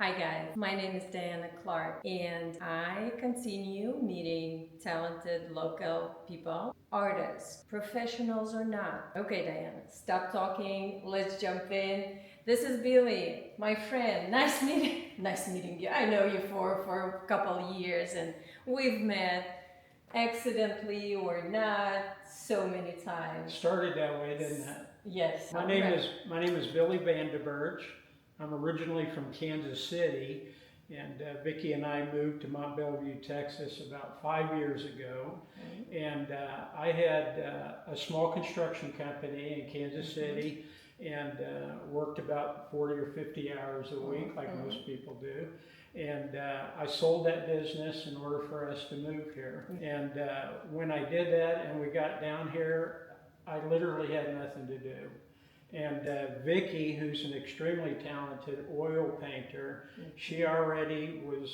Hi guys, my name is Diana Clark and I continue meeting talented local people, artists, professionals or not. Okay Diana, stop talking, let's jump in. This is Billy, my friend. Nice meeting you. I know you for a couple of years and we've met accidentally or not so many times. Started that way, didn't it? Yes. My name is Billy VanDeBerghe. I'm originally from Kansas City, and Vicki and I moved to Mont Belvieu, Texas about 5 years ago. And I had a small construction company in Kansas City and worked about 40 or 50 hours a week like most people do. And I sold that business in order for us to move here. And when I did that and we got down here, I literally had nothing to do. And Vicki, who's an extremely talented oil painter, she already was,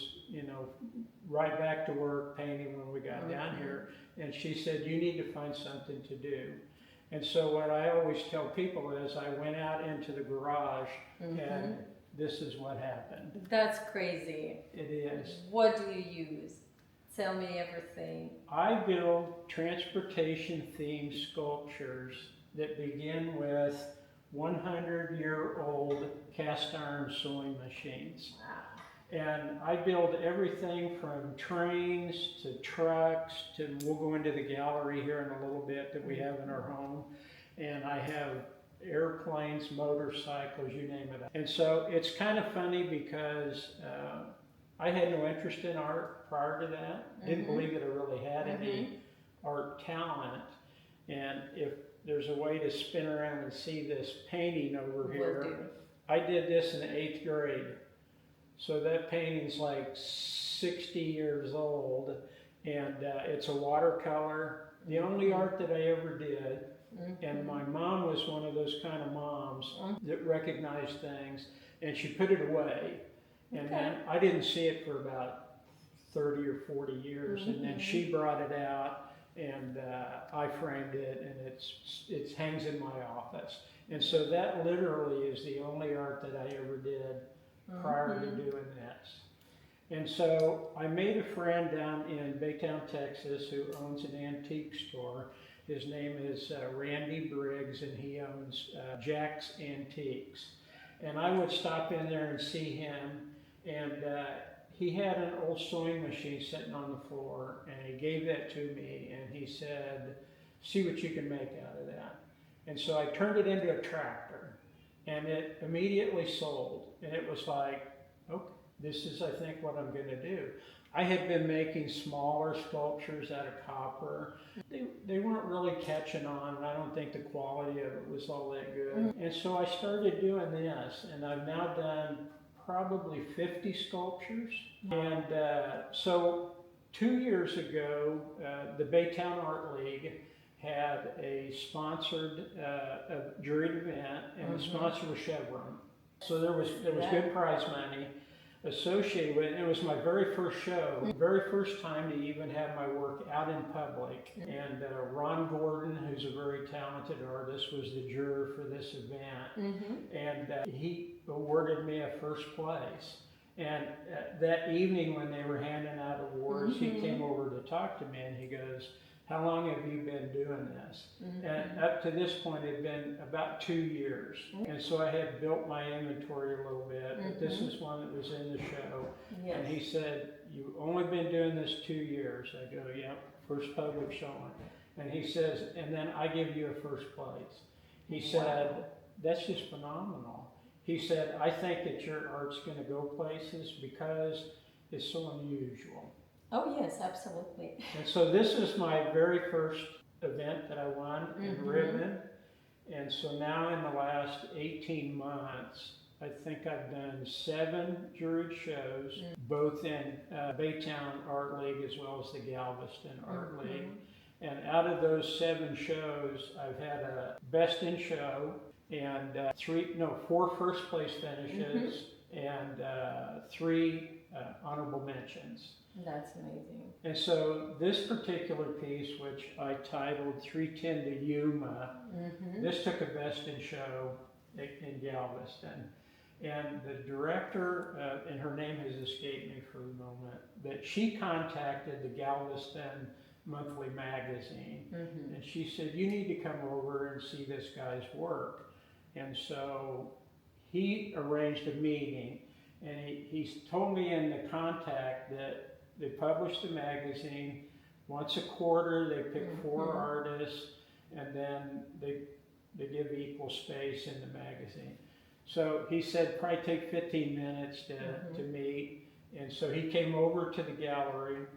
right back to work painting when we got down here. And she said, you need to find something to do. And so what I always tell people is I went out into the garage and this is what happened. That's crazy. It is. What do you use? Tell me everything. I build transportation-themed sculptures that begin with 100-year-old cast iron sewing machines. Wow. And I build everything from trains to trucks to, we'll go into the gallery here in a little bit that we have in our home. And I have airplanes, motorcycles, you name it. And so it's kind of funny because I had no interest in art prior to that. Didn't believe that I really had any art talent. And if there's a way to spin around and see this painting over here. I did this in the 8th grade. So that painting's like 60 years old, and it's a watercolor. The only art that I ever did, and my mom was one of those kind of moms that recognized things, and she put it away. And then I didn't see it for about 30 or 40 years, and then she brought it out. And I framed it, and it hangs in my office. And so that literally is the only art that I ever did prior to doing this. And so I made a friend down in Baytown, Texas, who owns an antique store. His name is Randy Briggs, and he owns Jack's Antiques. And I would stop in there and see him, and he had an old sewing machine sitting on the floor, and he gave that to me, and he said, see what you can make out of that. And so I turned it into a tractor, and it immediately sold. And it was like, okay, this is, I think, what I'm gonna do. I had been making smaller sculptures out of copper. They weren't really catching on, and I don't think the quality of it was all that good. And so I started doing this, and I've now done probably 50 sculptures. And so 2 years ago, the Baytown Art League had a sponsored a juried event, and the sponsor was Chevron. So there was good prize money associated with it. And it was my very first show, very first time to even have my work out in public. And Ron Gordon, who's a very talented artist, was the juror for this event. And he awarded me a first place. And that evening when they were handing out awards, he came over to talk to me, and he goes, how long have you been doing this? And up to this point, it had been about 2 years. And so I had built my inventory a little bit, but this is one that was in the show. And he said, you've only been doing this 2 years. I go, yeah, first public showing. And he says, and then I give you a first place. He said, that's just phenomenal. He said, I think that your art's gonna go places because it's so unusual. Oh yes, absolutely. And so this is my very first event that I won in ribbon. And so now in the last 18 months, I think I've done 7 juried shows, both in Baytown Art League as well as the Galveston Art League. And out of those 7 shows, I've had a best in show and 4 first place finishes and 3 honorable mentions. That's amazing. And so this particular piece, which I titled 310 to Yuma, this took a best in show in Galveston. And the director, and her name has escaped me for the moment, but she contacted the Galveston Monthly Magazine, and she said, you need to come over and see this guy's work. And so he arranged a meeting, and he told me in the contact that they publish the magazine once a quarter. They pick 4 artists, and then they give equal space in the magazine. So he said probably take 15 minutes to meet, and so he came over to the gallery.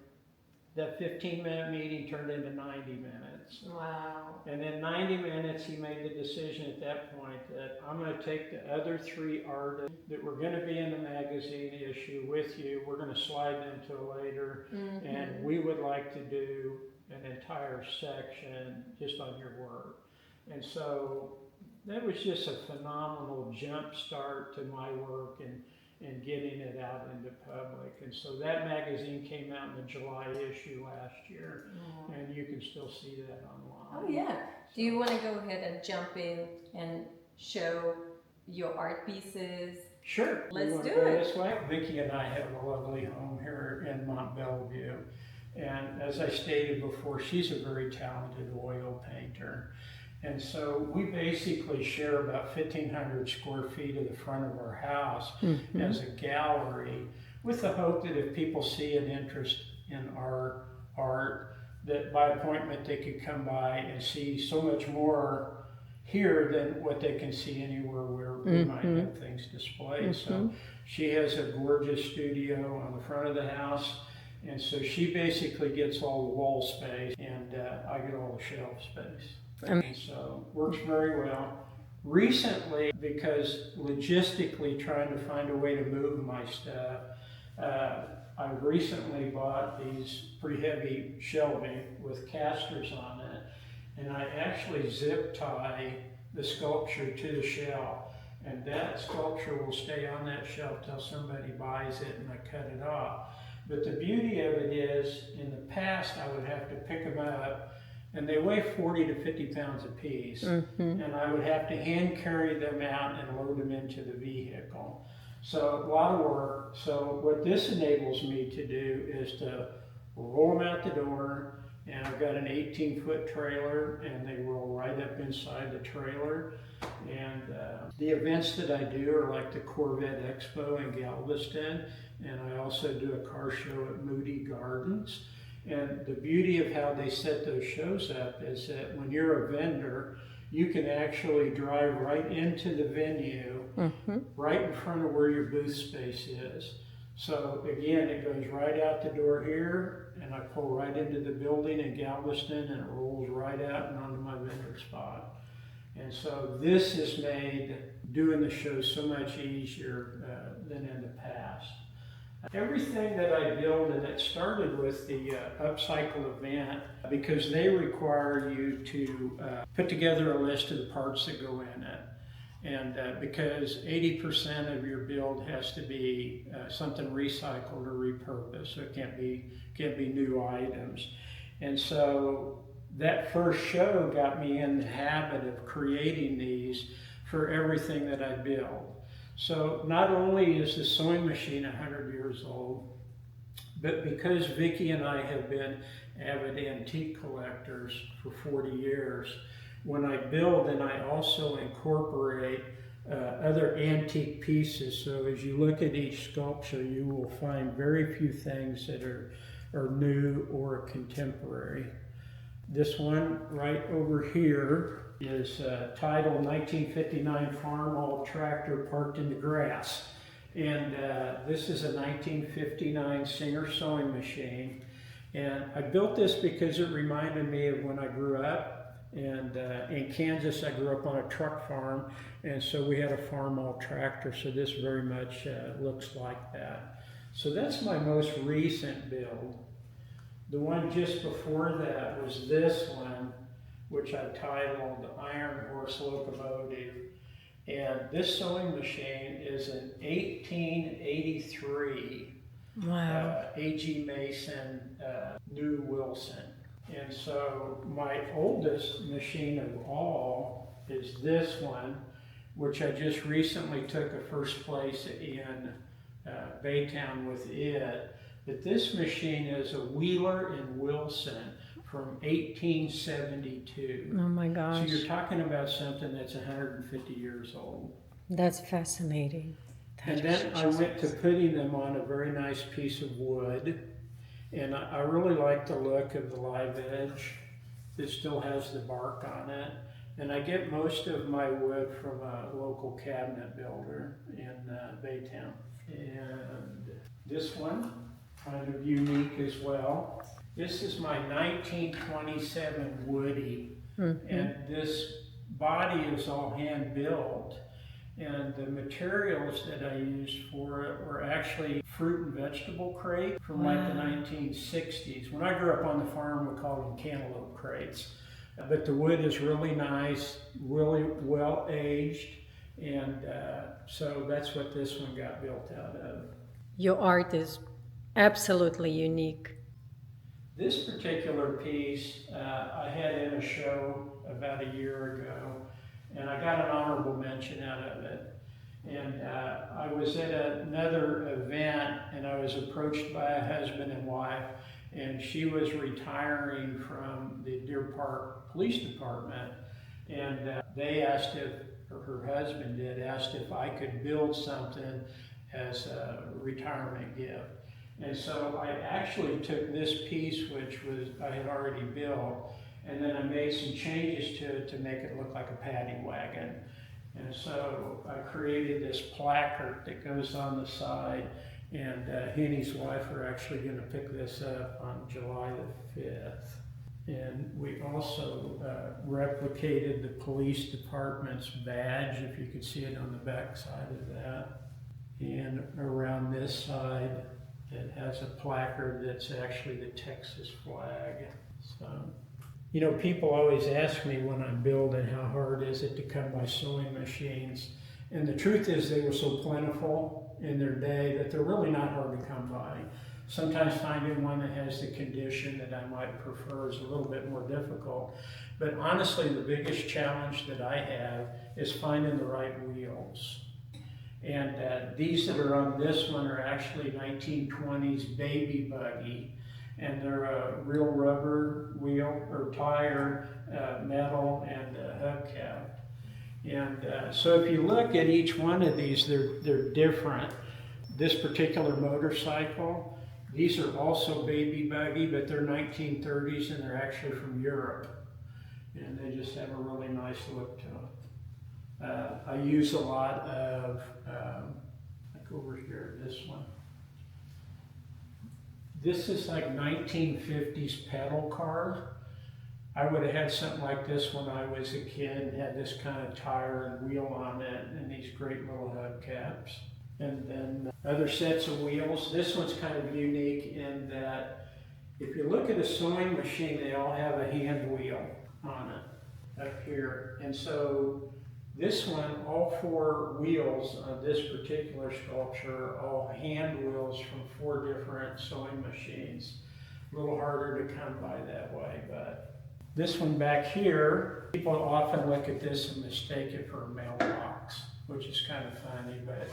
That 15-minute meeting turned into 90 minutes. Wow. And in 90 minutes, he made the decision at that point that I'm going to take the other 3 artists that were going to be in the magazine issue with you. We're going to slide them to later, and we would like to do an entire section just on your work. And so that was just a phenomenal jump start to my work and getting it out into public. And so that magazine came out in the July issue last year, and you can still see that online. Oh yeah. Do you want to go ahead and jump in and show your art pieces? Sure. Let's do go it. This way. Vicki and I have a lovely home here in Mont Bellevue. And as I stated before, she's a very talented oil painter. And so we basically share about 1,500 square feet of the front of our house as a gallery, with the hope that if people see an interest in our art, that by appointment they could come by and see so much more here than what they can see anywhere where we might have things displayed. So she has a gorgeous studio on the front of the house, and so she basically gets all the wall space, and I get all the shelf space. And so works very well. Recently, because logistically trying to find a way to move my stuff, I recently bought these pretty heavy shelving with casters on it, and I actually zip tie the sculpture to the shelf, and that sculpture will stay on that shelf till somebody buys it and I cut it off. But the beauty of it is, in the past I would have to pick them up, and they weigh 40 to 50 pounds a piece, and I would have to hand carry them out and load them into the vehicle. So a lot of work. So what this enables me to do is to roll them out the door, and I've got an 18-foot trailer, and they roll right up inside the trailer. And the events that I do are like the Corvette Expo in Galveston, and I also do a car show at Moody Gardens. And the beauty of how they set those shows up is that when you're a vendor, you can actually drive right into the venue, right in front of where your booth space is. So again, it goes right out the door here, and I pull right into the building in Galveston, and it rolls right out and onto my vendor spot. And so this has made doing the show so much easier than in the past. Everything that I build, and it started with the Upcycle event, because they require you to put together a list of the parts that go in it. And because 80% of your build has to be something recycled or repurposed, so it can't be new items. And so that first show got me in the habit of creating these for everything that I build. So not only is the sewing machine 100 years old, but because Vicki and I have been avid antique collectors for 40 years, when I build, then I also incorporate other antique pieces. So as you look at each sculpture, you will find very few things that are new or contemporary. This one right over here is titled 1959 Farm All Tractor Parked in the Grass. And this is a 1959 Singer sewing machine. And I built this because it reminded me of when I grew up. And in Kansas, I grew up on a truck farm. And so we had a farm all tractor. So this very much looks like that. So that's my most recent build. The one just before that was this one, which I titled Iron Horse Locomotive. And this sewing machine is an 1883 A.G. Mason New Wilson. And so my oldest machine of all is this one, which I just recently took a first place in Baytown with it. But this machine is a Wheeler and Wilson from 1872. Oh my So gosh. you're talking about something that's 150 years old. That's fascinating. And then I went to putting them on a very nice piece of wood. And I really like the look of the live edge. It still has the bark on it. And I get most of my wood from a local cabinet builder in Baytown. And this one, kind of unique as well. This is my 1927 Woody. And this body is all hand built. And the materials that I used for it were actually fruit and vegetable crate from like the 1960s. When I grew up on the farm, we called them cantaloupe crates. But the wood is really nice, really well aged, and so that's what this one got built out of. Your art is absolutely unique. This particular piece I had in a show about a year ago, and I got an honorable mention out of it. And I was at another event, and I was approached by a husband and wife, and she was retiring from the Deer Park Police Department, and they asked if, or her husband did, asked if I could build something as a retirement gift. And so I actually took this piece, which was I had already built, and then I made some changes to it to make it look like a paddy wagon. And so I created this placard that goes on the side, and he and his wife are actually going to pick this up on July the 5th. And we also replicated the police department's badge, if you could see it on the back side of that. And around this side, it has a placard that's actually the Texas flag. So, you know, people always ask me when I'm building how hard is it to come by sewing machines. And the truth is they were so plentiful in their day that they're really not hard to come by. Sometimes finding one that has the condition that I might prefer is a little bit more difficult. But honestly, the biggest challenge that I have is finding the right wheels. And these that are on this one are actually 1920s baby buggy. And they're a real rubber wheel or tire, metal, and hubcap. And so if you look at each one of these, they're different. This particular motorcycle, these are also baby buggy, but they're 1930s and they're actually from Europe. And they just have a really nice look to them. I use a lot of, like over here, this one. This is like 1950s pedal car. I would have had something like this when I was a kid, had this kind of tire and wheel on it and these great little hubcaps. And then other sets of wheels. This one's kind of unique in that if you look at a sewing machine, they all have a hand wheel on it up here. And so this one, all four wheels of this particular sculpture are all hand wheels from 4 different sewing machines. A little harder to come by that way, but this one back here, people often look at this and mistake it for a mailbox, which is kind of funny, but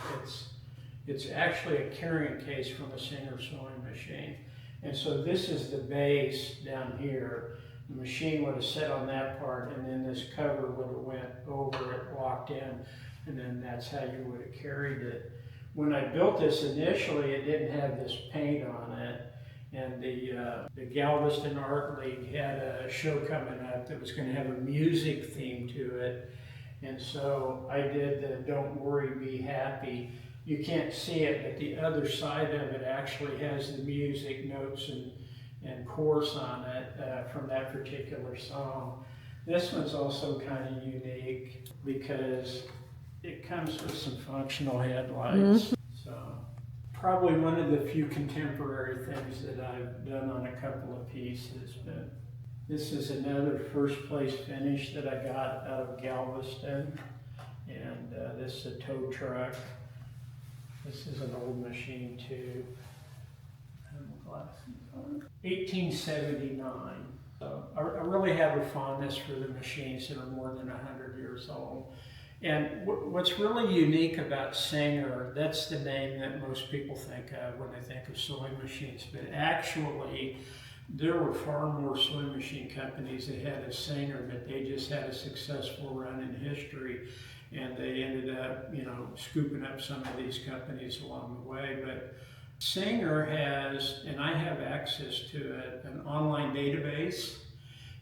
it's actually a carrying case from a Singer sewing machine. And so this is the base down here. The machine would have set on that part, and then this cover would have went over it, locked in, and then that's how you would have carried it. When I built this initially, it didn't have this paint on it, and the Galveston Art League had a show coming up that was going to have a music theme to it, and so I did the Don't Worry, Be Happy. You can't see it, but the other side of it actually has the music notes and chorus on it from that particular song. This one's also kind of unique because it comes with some functional headlights. So probably one of the few contemporary things that I've done on a couple of pieces. But this is another first place finish that I got out of Galveston. And this is a tow truck. This is an old machine too. 1879. So I really have a fondness for the machines that are more than 100 years old. And what's really unique about Singer, that's the name that most people think of when they think of sewing machines, but actually there were far more sewing machine companies ahead of Singer, but they just had a successful run in history, and they ended up, you know, scooping up some of these companies along the way. But Singer has, and I have access to it, an online database,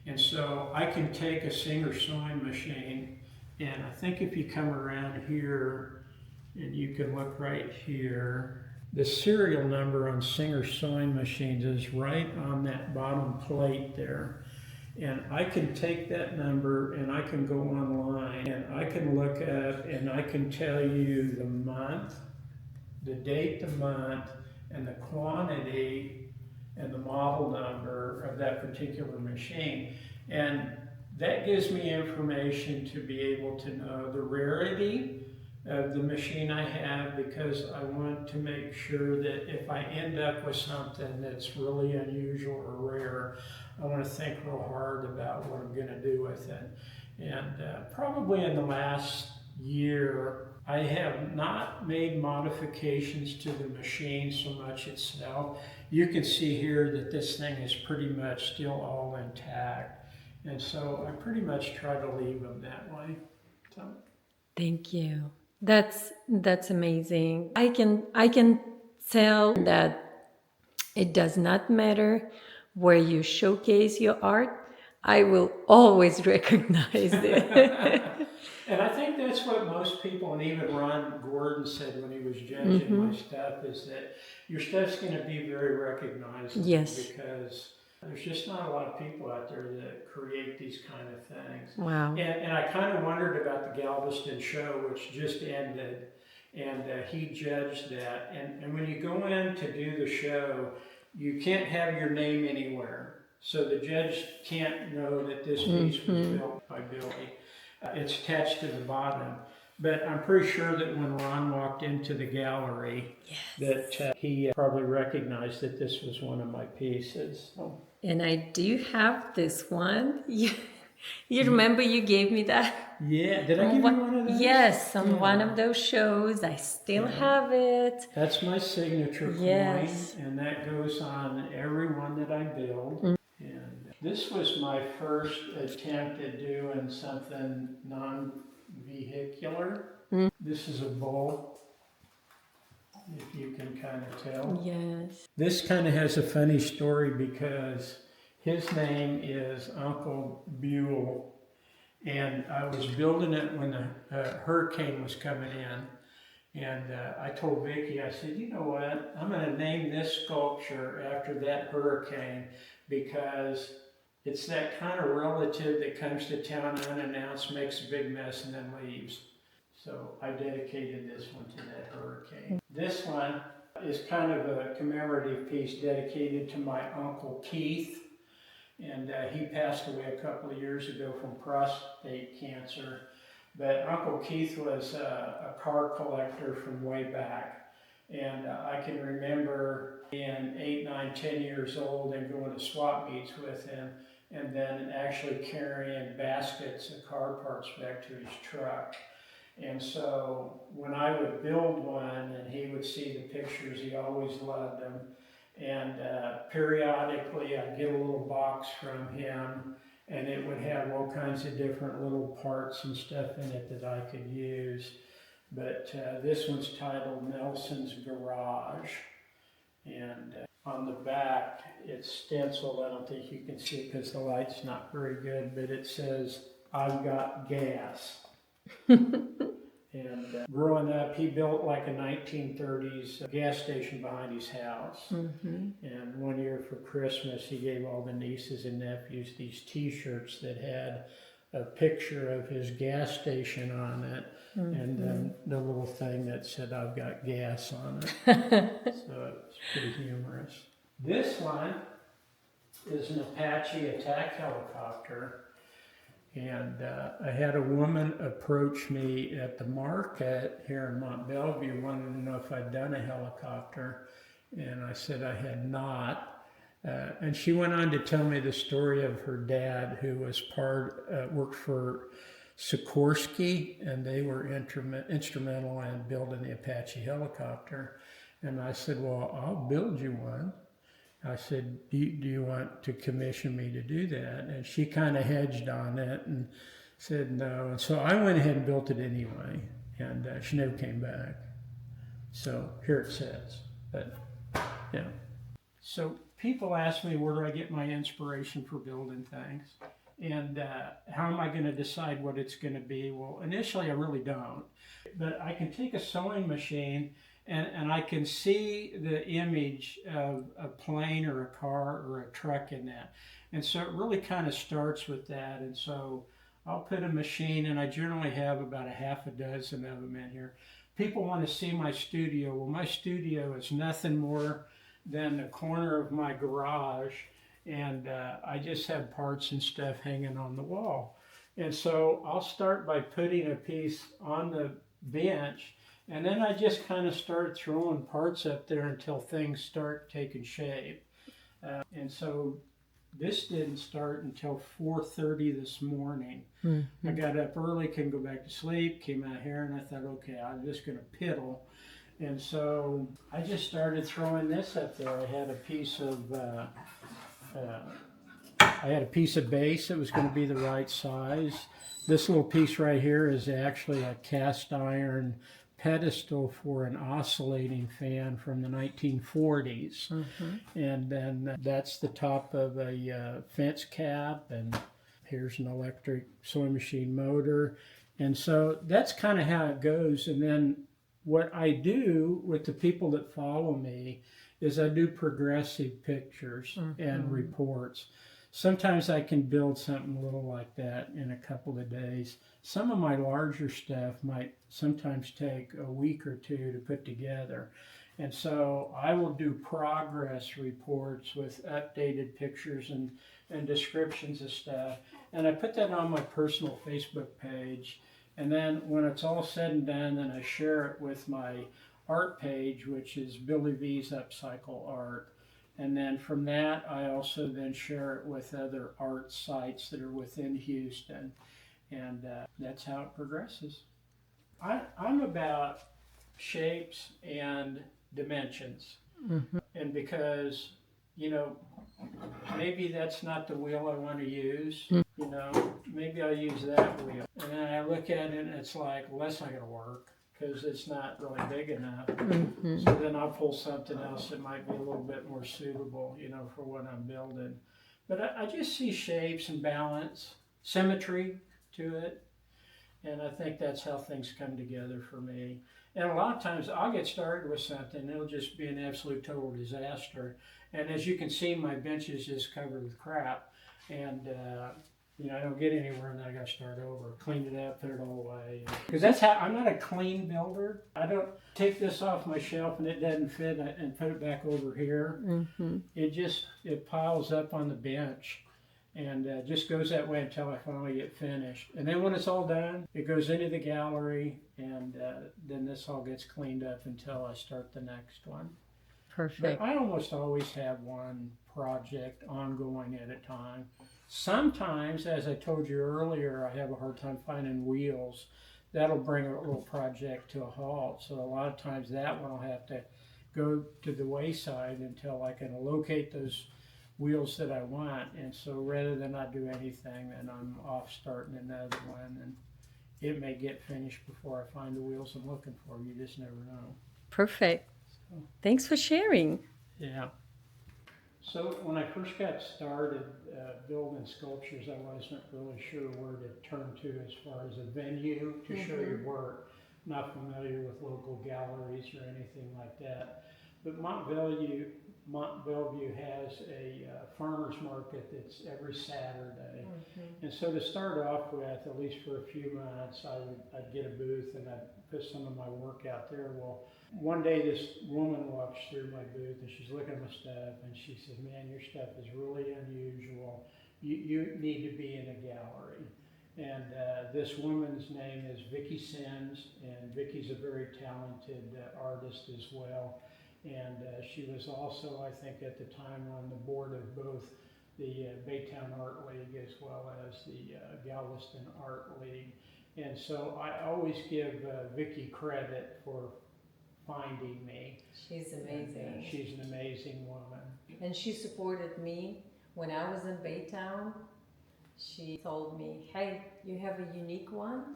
and so I can take a Singer sewing machine, and I think if you come around here, and you can look right here, the serial number on Singer sewing machines is right on that bottom plate there. And I can take that number and I can go online and I can look up and I can tell you the month, the date, the month, and the quantity and the model number of that particular machine. And that gives me information to be able to know the rarity of the machine I have, because I want to make sure that if I end up with something that's really unusual or rare, I want to think real hard about what I'm going to do with it. And probably in the last year, I have not made modifications to the machine so much itself. You can see here that this thing is pretty much still all intact. And so I pretty much try to leave them that way. So. Thank you. That's amazing. I can tell that it does not matter where you showcase your art. I will always recognize it. And I think that's what most people, and even Ron Gordon said when he was judging my stuff, is that your stuff's going to be very recognizable. Yes. Because there's just not a lot of people out there that create these kind of things. Wow. And I kind of wondered about the Galveston show, which just ended, and he judged that. And when you go in to do the show, you can't have your name anywhere. So the judge can't know that this piece was built by Billy. It's attached to the bottom. But I'm pretty sure that when Ron walked into the gallery, that he probably recognized that this was one of my pieces. So. And I do have this one. You remember you gave me that? Yeah, did I give you one of those? Yes, on one of those shows. I still have it. That's my signature Yes. coin, and that goes on every one that I build. And this was my first attempt at doing something non-vehicular. This is a bull, if you can kind of tell. Yes. This kind of has a funny story because his name is Uncle Buell, and I was building it when the hurricane was coming in, and I told Vicki, I said, you know what, I'm going to name this sculpture after that hurricane, because it's that kind of relative that comes to town unannounced, makes a big mess, and then leaves. So I dedicated this one to that hurricane. This one is kind of a commemorative piece dedicated to my Uncle Keith. And he passed away a couple of years ago from prostate cancer. But Uncle Keith was a car collector from way back. And I can remember being 8, 9, 10 years old and going to swap meets with him, and then actually carrying baskets of car parts back to his truck. And so when I would build one and he would see the pictures, he always loved them. And periodically I'd get a little box from him, and it would have all kinds of different little parts and stuff in it that I could use. But this one's titled Nelson's Garage. And on the back, it's stenciled. I don't think you can see it because the light's not very good, but it says, I've got gas. And growing up, he built like a 1930s gas station behind his house. And one year for Christmas, he gave all the nieces and nephews these t-shirts that had a picture of his gas station on it, and then the little thing that said, I've got gas on it. So it's pretty humorous. This one is an Apache attack helicopter. And I had a woman approach me at the market here in Mont Belvieu, wanted to know if I'd done a helicopter, and I said I had not. And she went on to tell me the story of her dad, who was worked for Sikorsky, and they were instrumental in building the Apache helicopter. And I said, well, I'll build you one. I said, do you want to commission me to do that? And she kind of hedged on it and said no. And so I went ahead and built it anyway, and she never came back. So here it sits. But yeah. So people ask me, where do I get my inspiration for building things? And how am I going to decide what it's going to be? Well, initially I really don't. But I can take a sewing machine and I can see the image of a plane or a car or a truck in that. And so it really kind of starts with that. And so I'll put a machine, and I generally have about a half a dozen of them in here. People want to see my studio. Well, my studio is nothing more than the corner of my garage, and I just have parts and stuff hanging on the wall. And so I'll start by putting a piece on the bench, and then I just kind of start throwing parts up there until things start taking shape. And so this didn't start until 4:30 this morning. I got up early, couldn't go back to sleep, came out here, and I thought, okay, I'm just going to piddle. And so I just started throwing this up there. I had a piece of base that was going to be the right size. This little piece right here is actually a cast iron pedestal for an oscillating fan from the 1940s. And then that's the top of a fence cap, and here's an electric sewing machine motor. And so that's kind of how it goes. And then what I do with the people that follow me is I do progressive pictures and reports. Sometimes I can build something a little like that in a couple of days. Some of my larger stuff might sometimes take a week or two to put together. And so I will do progress reports with updated pictures and descriptions of stuff. And I put that on my personal Facebook page. And then when it's all said and done, then I share it with my art page, which is Billy V's Upcycle Art. And then from that, I also then share it with other art sites that are within Houston. And that's how it progresses. I'm about shapes and dimensions. And because, you know, maybe that's not the wheel I want to use, you know, maybe I'll use that wheel. And then I look at it and it's like, well, that's not going to work because it's not really big enough. So then I'll pull something else that might be a little bit more suitable, you know, for what I'm building. But I just see shapes and balance, symmetry to it. And I think that's how things come together for me. And a lot of times I'll get started with something and it'll just be an absolute total disaster. And as you can see, my bench is just covered with crap. And, you know, I don't get anywhere and then I got to start over. Clean it up, put it all away. Because that's how, I'm not a clean builder. I don't take this off my shelf and it doesn't fit and put it back over here. It piles up on the bench. And just goes that way until I finally get finished. And then when it's all done, it goes into the gallery, and then this all gets cleaned up until I start the next one. Perfect. But I almost always have one project ongoing at a time. Sometimes, as I told you earlier, I have a hard time finding wheels. That'll bring a little project to a halt. So a lot of times that one will have to go to the wayside until I can locate those wheels that I want. And so rather than not do anything, then I'm off starting another one, and it may get finished before I find the wheels I'm looking for. You just never know. Perfect. So, Thanks for sharing. yeah. So when I first got started building sculptures, I wasn't really sure where to turn to as far as a venue to show your work. Not familiar with local galleries or anything like that. But Mont Bellevue has a farmer's market that's every Saturday. And so to start off with, at least for a few months, I'd get a booth and I'd put some of my work out there. Well, one day this woman walks through my booth and she's looking at my stuff and she says, man, your stuff is really unusual. You need to be in a gallery. And this woman's name is Vicki Sims, and Vicki's a very talented artist as well. And she was also, I think at the time, on the board of both the Baytown Art League as well as the Galveston Art League. And so I always give Vicki credit for finding me. She's amazing. And, she's an amazing woman. And she supported me when I was in Baytown. She told me, hey, you have a unique one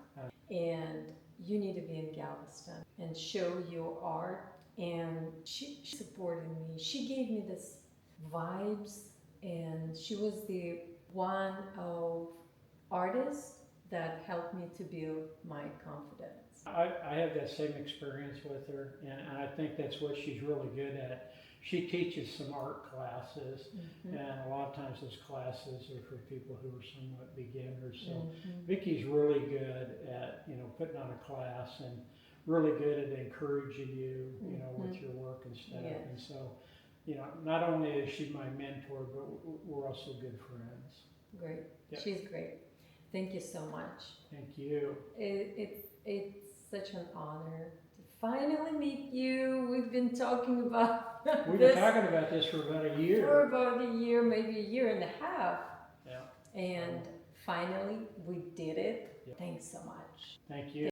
and you need to be in Galveston and show your art. And she supported me. She gave me this vibes, and she was the one of artists that helped me to build my confidence. I have that same experience with her, and I think that's what she's really good at. She teaches some art classes, and a lot of times those classes are for people who are somewhat beginners. So Vicki's really good at, you know, putting on a class and really good at encouraging you, you know, with your work and stuff. Yes. And so, you know, not only is she my mentor, but we're also good friends. Great. Yep. She's great. Thank you so much. Thank you. It's such an honor to finally meet you. We've been talking about We've this been talking about this for about a year. for about a year, maybe a year and a half. Yeah. And finally, we did it. Yep. Thanks so much. Thank you.